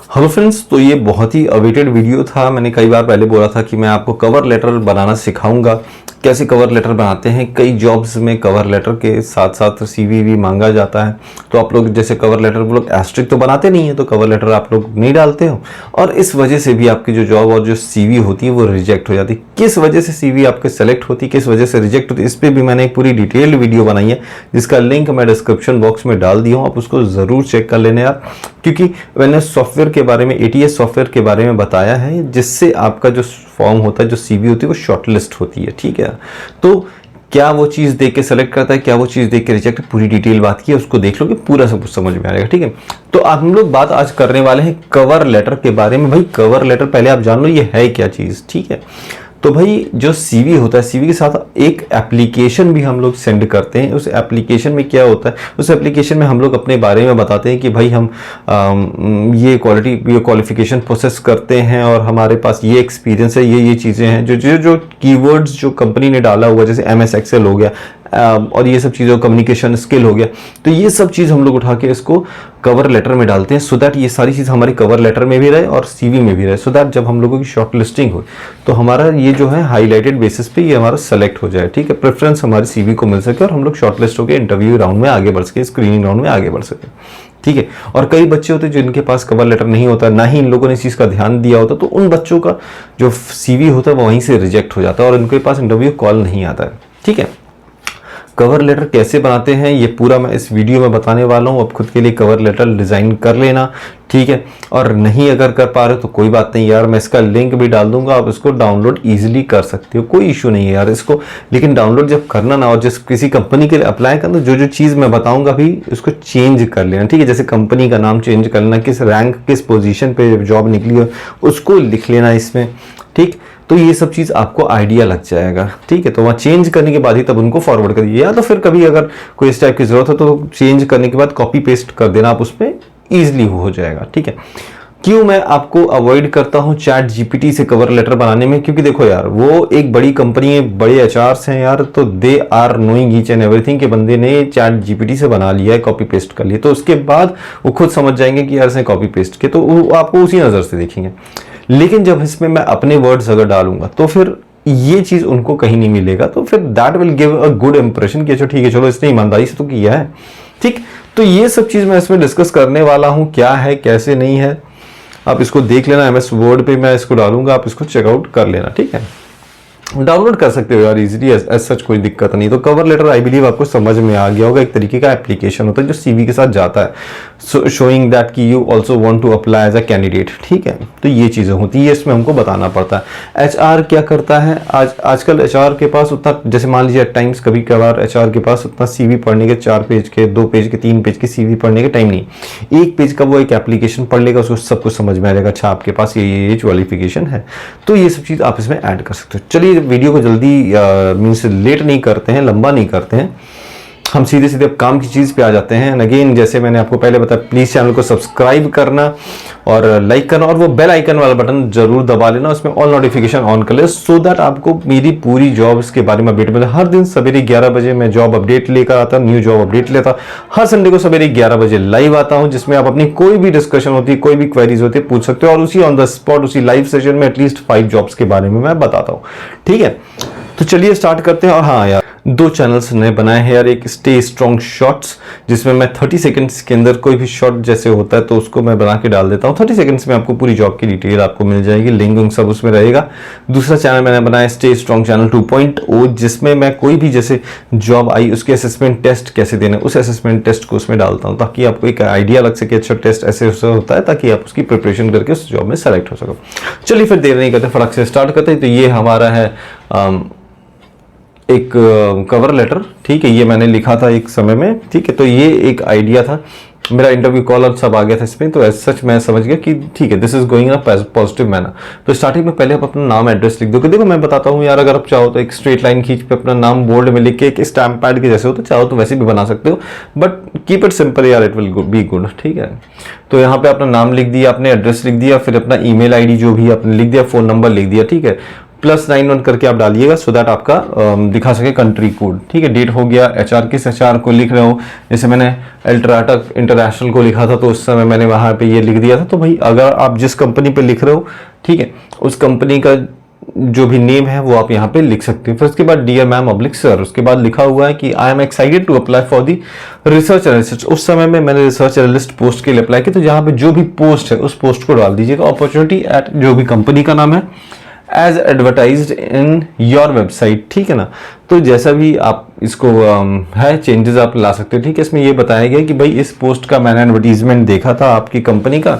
Hello friends, तो ये बहुत ही अवेटेड वीडियो था। मैंने कई बार पहले बोला था कि मैं आपको कवर लेटर बनाना सिखाऊंगा, कैसे कवर लेटर बनाते हैं। कई जॉब्स में कवर लेटर के साथ साथ सीवी भी मांगा जाता है। तो आप लोग जैसे कवर लेटर वो लोग एस्ट्रिक तो बनाते नहीं है, तो कवर लेटर आप लोग नहीं डालते हो और इस वजह से भी आपकी जो जॉब और जो सीवी होती है वो रिजेक्ट हो जाती है। किस वजह से सीवी आपके सेलेक्ट होती है, किस वजह से रिजेक्ट होती है, इस पर भी मैंने एक पूरी डिटेल्ड वीडियो बनाई है जिसका लिंक मैं डिस्क्रिप्शन बॉक्स में डाल दिया हूँ। आप उसको ज़रूर चेक कर लेना यार, क्योंकि मैंने सॉफ्टवेयर के बारे में, एटीएस सॉफ्टवेयर के बारे में बताया है जिससे आपका जो फॉर्म होता है, जो सीवी होती है वो शॉर्टलिस्ट होती है। ठीक है, तो क्या वो चीज़ देख के सेलेक्ट करता है, क्या वो चीज़ देख के रिजेक्ट, पूरी डिटेल बात की है, उसको देख लो कि पूरा सब कुछ समझ में आ जाएगा। ठीक है, तो हम लोग बात आज करने वाले हैं कवर लेटर के बारे में। भाई कवर लेटर पहले आप जान लो ये है क्या चीज़। ठीक है, तो भाई जो सीवी होता है, सीवी के साथ एक एप्लीकेशन भी हम लोग सेंड करते हैं। उस एप्लीकेशन में क्या होता है, उस एप्लीकेशन में हम लोग अपने बारे में बताते हैं कि भाई हम ये क्वालिफिकेशन प्रोसेस करते हैं और हमारे पास ये एक्सपीरियंस है, ये चीज़ें हैं, जो कीवर्ड्स जो कंपनी ने डाला हुआ, जैसे MS एक्सेल हो गया और ये सब चीज़ों, कम्युनिकेशन स्किल हो गया, तो ये सब चीज़ हम लोग उठा के इसको कवर लेटर में डालते हैं सो दैट ये सारी चीज़ हमारी कवर लेटर में भी रहे और सीवी में भी रहे, सो दैट जब हम लोगों की शॉर्ट लिस्टिंग हो तो हमारा ये जो है हाईलाइटेड बेसिस पे ये हमारा सेलेक्ट हो जाए। ठीक है, प्रेफरेंस हमारी सीवी को मिल सके और हम लोग शॉर्ट लिस्ट होकर इंटरव्यू राउंड में आगे बढ़ सके, स्क्रीनिंग राउंड में आगे बढ़ सके। ठीक है, और कई बच्चे होते हैं जिनके पास कवर लेटर नहीं होता, ना ही इन लोगों ने इस चीज़ का ध्यान दिया होता, तो उन बच्चों का जो सीवी होता है वो वहीं से रिजेक्ट हो जाता है और उनके पास इंटरव्यू कॉल नहीं आता है। ठीक है, कवर लेटर कैसे बनाते हैं ये पूरा मैं इस वीडियो में बताने वाला हूँ। अब खुद के लिए कवर लेटर डिज़ाइन कर लेना। ठीक है, और नहीं अगर कर पा रहे हो तो कोई बात नहीं यार, मैं इसका लिंक भी डाल दूंगा, आप इसको डाउनलोड इजीली कर सकते हो, कोई इशू नहीं है यार इसको। लेकिन डाउनलोड जब करना ना, और जिस किसी कंपनी के लिए अप्लाई करना, जो चीज़ मैं बताऊंगा भी उसको चेंज कर लेना। ठीक है, जैसे कंपनी का नाम चेंज कर लेना, किस रैंक किस पोजीशन पे जॉब निकली हो उसको लिख लेना इसमें। ठीक, तो ये सब चीज़ आपको आइडिया लग जाएगा। ठीक है, तो वहाँ चेंज करने के बाद ही तब उनको फॉरवर्ड करिए, या तो फिर कभी अगर कोई इस टाइप की ज़रूरत हो तो चेंज करने के बाद कॉपी पेस्ट कर देना, आप उस पर ईजिली हो जाएगा। ठीक है, क्यों मैं आपको अवॉइड करता हूँ चैट जीपीटी से कवर लेटर बनाने में, क्योंकि देखो यार वो एक बड़ी कंपनी है, बड़े HRs हैं यार, तो they are knowing each and everything के बंदे ने चैट जीपीटी से बना लिया है, कॉपी पेस्ट कर लिया, तो उसके बाद वो खुद समझ जाएंगे कि यार इसने कॉपी पेस्ट किया, तो वो आपको उसी नज़र से देखेंगे। लेकिन जब इसमें मैं अपने वर्ड्स अगर डालूंगा तो फिर ये चीज़ उनको कहीं नहीं मिलेगा, तो फिर that will give a good impression कि अच्छा ठीक है, चलो इसने ईमानदारी से तो किया है। ठीक, तो ये सब चीज़ मैं इसमें डिस्कस करने वाला हूँ, क्या है कैसे नहीं है, आप इसको देख लेना। MS वर्ड पे मैं इसको डालूंगा, आप इसको चेकआउट कर लेना। ठीक है, डाउनलोड कर सकते हो यार इजीली, एज सच कोई दिक्कत नहीं। तो कवर लेटर आई बिलीव आपको समझ में आ गया होगा, एक तरीके का एप्लीकेशन होता है जो सीवी के साथ जाता है, शोइंग दैट कि you also want to apply as a candidate. ठीक है, तो ये चीज़ें होती है, इसमें हमको बताना पड़ता है। HR क्या करता है, आजकल HR के पास उतना, जैसे मान लीजिए एट टाइम्स कभी कभार HR के पास उतना सीवी पढ़ने के 4 पेज के, 2 पेज के, 3 पेज के सीवी पढ़ने के टाइम नहीं। 1 पेज का वो एक एप्लीकेशन पढ़ लेगा, उसको सब कुछ समझ में आ जाएगा, अच्छा आपके पास ये क्वालिफिकेशन है, तो ये सब चीज़ आप इसमें ऐड कर सकते हो। चलिए वीडियो को जल्दी मीन्स लेट नहीं करते हैं, लंबा नहीं करते हैं, हम सीधे सीधे अब काम की चीज़ पे आ जाते हैं। अगेन जैसे मैंने आपको पहले बताया, प्लीज़ चैनल को सब्सक्राइब करना और लाइक करना और वो बेल आइकन वाला बटन जरूर दबा लेना, उसमें ऑल नोटिफिकेशन ऑन कर ले, सो दैट आपको मेरी पूरी जॉब्स के बारे में अपडेट मिले। हर दिन सवेरे 11 बजे मैं जॉब अपडेट लेकर आता, न्यू जॉब अपडेट लेता। हर संडे को सवेरे 11 बजे लाइव आता हूँ, जिसमें आप अपनी कोई भी डिस्कशन होती है, कोई भी क्वेरीज होती है, पूछ सकते हो और उसी ऑन द स्पॉट, उसी लाइव सेशन में एटलीस्ट 5 जॉब्स के बारे में मैं बताता हूँ। ठीक है, तो चलिए स्टार्ट करते हैं। और हाँ यार, 2 चैनल्स नए बनाए हैं यार, एक स्टे स्ट्रॉन्ग शॉर्ट्स, जिसमें मैं 30 सेकंड्स के अंदर कोई भी शॉर्ट जैसे होता है तो उसको मैं बना के डाल देता हूँ। 30 सेकंड्स में आपको पूरी जॉब की डिटेल आपको मिल जाएगी, लिंक सब उसमें रहेगा। दूसरा चैनल मैंने बनाया स्टे स्ट्रॉन्ग चैनल 2.0, जिसमें मैं कोई भी जैसे जॉब आई उसके असेसमेंट टेस्ट कैसे देना, उस असेसमेंट टेस्ट को उसमें डालता हूँ, ताकि आपको एक आइडिया लग सके, अच्छा टेस्ट ऐसे होता है, ताकि आप उसकी प्रिपरेशन करके उस जॉब में सेलेक्ट हो सको। चलिए फिर देर नहीं करते, फटाक से स्टार्ट करते हैं। तो ये हमारा है एक कवर लेटर। ठीक है, ये मैंने लिखा था एक समय में। ठीक है, तो ये एक आइडिया था, मेरा इंटरव्यू कॉल और सब आ गया था इसमें, तो एज सच मैं समझ गया कि ठीक है, this is going in a positive manner. तो स्टार्टिंग में पहले आप अपना नाम एड्रेस लिख दो, कि देखो मैं बताता हूँ यार, अगर आप चाहो तो एक स्ट्रेट लाइन खींच पे अपना नाम बोल्ड में लिख के, एक स्टैम्प पैड के जैसे हो तो चाहो तो वैसे भी बना सकते हो, बट कीप इट सिंपल यार, इट विल बी गुड। ठीक है, तो यहाँ पे अपना नाम लिख दिया, अपने एड्रेस लिख दिया, फिर अपना email ID जो भी आपने लिख दिया, फ़ोन नंबर लिख दिया। ठीक है, +91 करके आप डालिएगा, सो दैट आपका दिखा सके कंट्री कोड। ठीक है, डेट हो गया, HR किस HR को लिख रहे हो, जैसे मैंने अल्ट्राटेक इंटरनेशनल को लिखा था तो उस समय मैंने वहाँ पे ये लिख दिया था। तो भाई अगर आप जिस कंपनी पे लिख रहे हो, ठीक है, उस कंपनी का जो भी नेम है वो आप यहाँ पे लिख सकते हैं। फिर उसके बाद डियर मैम ऑब्लिक सर, उसके बाद लिखा हुआ है कि I am excited to apply for the research analyst. उस समय में मैंने रिसर्च एनालिस्ट पोस्ट के लिए अप्लाई किया, तो जहाँ पे जो भी पोस्ट है उस पोस्ट को डाल दीजिएगा। अपॉर्चुनिटी एट जो भी कंपनी का नाम है as advertised in your website. ठीक है ना, तो जैसा भी आप इसको है चेंजेस आप ला सकते हो। ठीक है, इसमें ये बताया गया कि भाई इस पोस्ट का मैंने एडवर्टीजमेंट देखा था आपकी कंपनी का,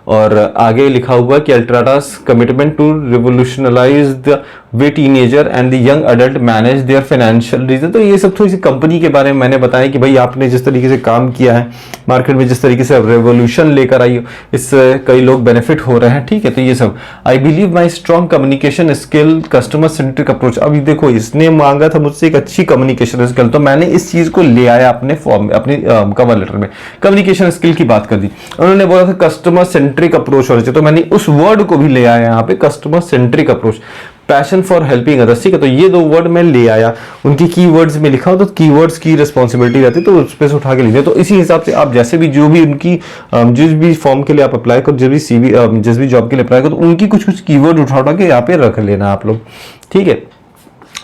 और आगे लिखा हुआ कि Ultrata's commitment to revolutionalise the way teenager and the young adult manage their financial reason. तो ये सब थोड़ी सी कंपनी के बारे में मैंने बताया कि भाई आपने जिस तरीके से काम किया है मार्केट में, जिस तरीके से रेवोल्यूशन लेकर आई हो, इससे कई लोग बेनिफिट हो रहे हैं। ठीक है, तो ये सब I believe my strong communication skill, customer centric approach. अभी देखो इसने मांगा था मुझसे एक अच्छी कम्युनिकेशन स्किल, तो मैंने इस चीज को ले आया अपने फॉर्म में, अपनी कवर लेटर में कम्युनिकेशन स्किल की बात कर दी। उन्होंने बोला था कस्टमर सेंट्रिक अप्रोच होना चाहिए, तो मैंने उस वर्ड को भी ले आया यहाँ पे, customer centric approach, passion for helping others. ठीक है, तो ये 2 वर्ड मैं ले आया, उनकी कीवर्ड्स में लिखा हो तो कीवर्ड्स की रिस्पॉन्सिबिलिटी रहती है, तो उस पे से उठा के लिखिए। तो इसी हिसाब से आप जैसे भी जो भी उनकी जिस भी फॉर्म के लिए आप अप्लाई करो, जिस भी जॉब के लिए अप्लाई करो, तो उनकी कुछ कीवर्ड उठा के यहाँ पे रख लेना आप लोग। ठीक है,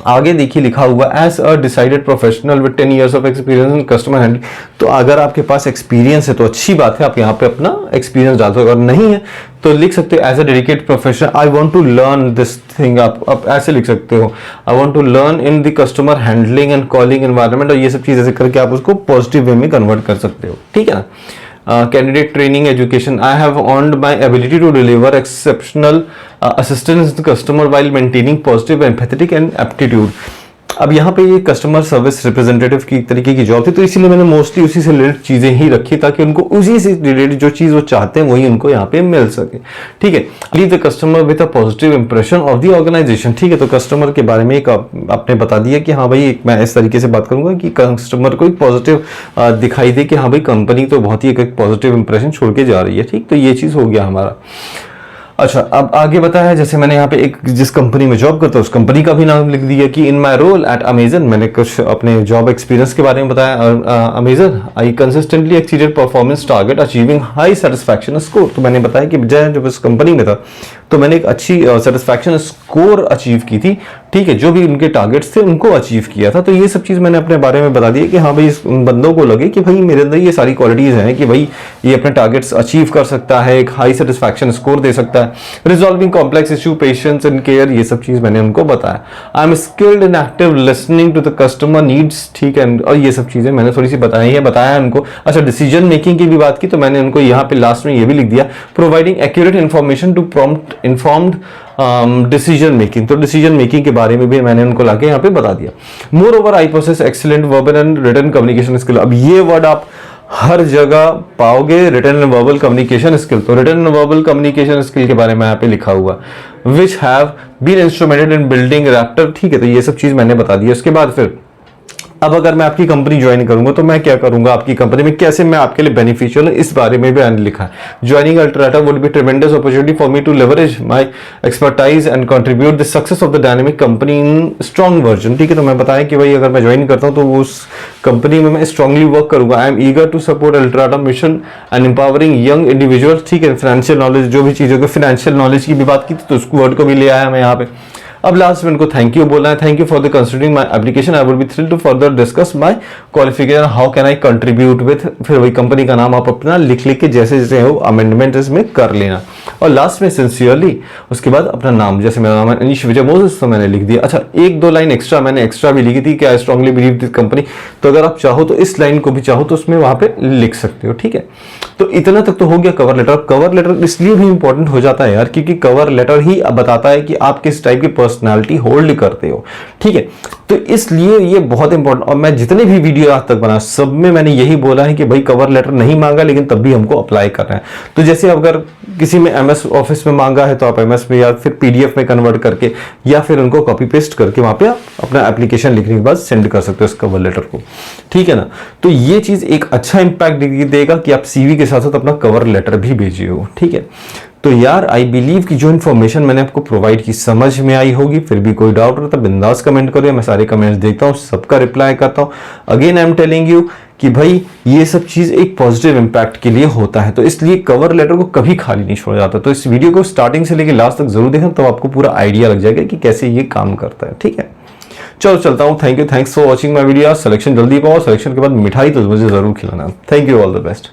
आगे देखिए लिखा हुआ as a decided professional with 10 years of experience in customer handling. तो अगर आपके पास एक्सपीरियंस है तो अच्छी बात है, आप यहाँ पे अपना एक्सपीरियंस डाल सकते हो, और नहीं है तो लिख सकते हो as a dedicated professional I want to learn this thing. आप ऐसे लिख सकते हो I want to learn in the customer handling and calling environment, और ये सब चीज ऐसे करके आप उसको पॉजिटिव वे में कन्वर्ट कर सकते हो। ठीक है ना, candidate training education, I have earned my ability to deliver exceptional assistance to customer while maintaining positive empathetic and aptitude। अब यहाँ पे ये कस्टमर सर्विस रिप्रेजेंटेटिव की तरीके की जॉब थी, तो इसीलिए मैंने मोस्टली उसी से रिलेटेड चीजें ही रखी ताकि उनको उसी से रिलेटेड जो चीज वो चाहते हैं वही उनको यहाँ पे मिल सके। ठीक है, leave the customer with a positive impression of the organisation. ठीक है, तो कस्टमर के बारे में एक आपने बता दिया कि हाँ भाई मैं इस तरीके से बात करूंगा कि कस्टमर को एक पॉजिटिव दिखाई दे कि हाँ भाई कंपनी तो बहुत ही एक पॉजिटिव इंप्रेशन छोड़ के जा रही है। ठीक, तो ये चीज हो गया हमारा। अच्छा, अब आगे बताया, जैसे मैंने यहाँ पे एक जिस कंपनी में जॉब करता हूँ उस कंपनी का भी नाम लिख दिया कि in my role at Amazon, मैंने कुछ अपने जॉब एक्सपीरियंस के बारे में बताया। Amazon I consistently exceeded performance target achieving high satisfaction score. तो मैंने बताया कि जब इस कंपनी में था तो मैंने एक अच्छी सेटिस्फैक्शन स्कोर अचीव की थी। ठीक है, जो भी उनके टारगेट्स थे उनको अचीव किया था। तो ये सब चीज़ मैंने अपने बारे में बता दी कि हाँ भाई इस बंदों को लगे कि भाई मेरे अंदर ये सारी क्वालिटीज़ हैं कि भाई ये अपने टारगेट्स अचीव कर सकता है, एक हाई सेटिस्फैक्शन स्कोर दे सकता है, resolving complex issue, patience and care, ये सब चीज़ मैंने उनको बताया। I am skilled in active listening to the customer needs. ठीक है, और ये सब चीज़ें मैंने थोड़ी सी बताई है, बताया उनको। अच्छा, डिसीजन मेकिंग की भी बात की तो मैंने उनको यहाँ पे लास्ट में ये भी लिख दिया, providing accurate information to prompt informed decision making. तो डिसीजन मेकिंग के बारे में भी मैंने उनको लाके यहाँ पे बता दिया। Moreover I possess excellent verbal and written communication skill. अब ये वर्ड आप हर जगह पाओगे, written and verbal communication skill. तो written and verbal communication skill के बारे में यहाँ पे लिखा हुआ which have been instrumented in building Raptor. ठीक है, तो ये सब चीज मैंने बता दी। उसके बाद फिर अब अगर मैं आपकी कंपनी ज्वाइन करूंगा तो मैं क्या करूंगा, आपकी कंपनी में कैसे मैं आपके लिए बेनिफिशियल, इस बारे में भी मैंने लिखा है। Joining Ultrata would be tremendous opportunity for me to leverage my expertise and contribute the success of the dynamic company in strong version. ठीक है, तो मैं बताया कि भाई अगर मैं ज्वाइन करता हूं तो उस कंपनी में मैं स्ट्रांगली वर्क करूंगा। I am eager to support Ultrata mission and empowering young individual. ठीक है, फाइनेंशियल नॉलेज, जो भी चीज़ों को फाइनेंशियल नॉलेज की भी बात की थी तो उस वर्ड को भी ले आया मैं यहाँ पे। अब लास्ट में इनको थैंक यू बोलना है, thank you for the considering my application, I would be thrilled to further discuss my qualification, how can I contribute with, फिर वही कंपनी का नाम आप अपना लिख के जैसे जैसे हो अमेंडमेंट इसमें कर लेना, और लास्ट में सिंसियरली उसके बाद अपना नाम, जैसे मेरा नाम है अनीश विजय मोसेस तो मैंने लिख दिया। अच्छा, एक दो लाइन एक्स्ट्रा मैंने एक्स्ट्रा भी लिखी थी कि I strongly believe this company, तो अगर आप चाहो तो इस लाइन को भी चाहो तो उसमें वहां पे लिख सकते हो। ठीक है, तो इतना तक तो हो गया कवर लेटर। कवर लेटर इसलिए भी इंपॉर्टेंट हो जाता है यार क्योंकि कवर लेटर ही बताता है कि आप किस टाइप की पर्सनालिटी होल्ड करते हो। ठीक है, तो इसलिए ये बहुत इंपॉर्टेंट, और मैं जितने भी वीडियो आज तक बना सब में मैंने यही बोला है कि भाई कवर लेटर नहीं मांगा लेकिन तब भी हमको अप्लाई करना है। तो जैसे अगर किसी में MS ऑफिस में मांगा है तो आप MS में या फिर PDF में कन्वर्ट करके या फिर उनको कॉपी पेस्ट करके वहां पे आप अपना एप्लीकेशन लिखने के बाद सेंड कर सकते हो इस कवर लेटर को। ठीक है ना, तो ये चीज एक अच्छा इंपैक्ट देगा कि आप CV के साथ साथ अपना कवर लेटर भी भेजिए हो। ठीक है, तो यार आई बिलीव कि जो इन्फॉर्मेशन मैंने आपको प्रोवाइड की समझ में आई होगी। फिर भी कोई डाउट रहता बिंदास कमेंट करो, मैं सारे कमेंट्स देखता हूँ, सबका रिप्लाई करता हूँ। Again I am telling you कि भाई ये सब चीज एक पॉजिटिव इंपैक्ट के लिए होता है, तो इसलिए कवर लेटर को कभी खाली नहीं छोड़ा जाता। तो इस वीडियो को स्टार्टिंग से लेकर लास्ट तक जरूर देखें, तो आपको पूरा आइडिया लग जाएगा कि कैसे ये काम करता है। ठीक है, चलो चलता हूँ। Thank you, thanks for watching my video. Selection जल्दी पाओ, सिलेक्शन के बाद मिठाई तो मुझे जरूर खिलाना। Thank you, all the best.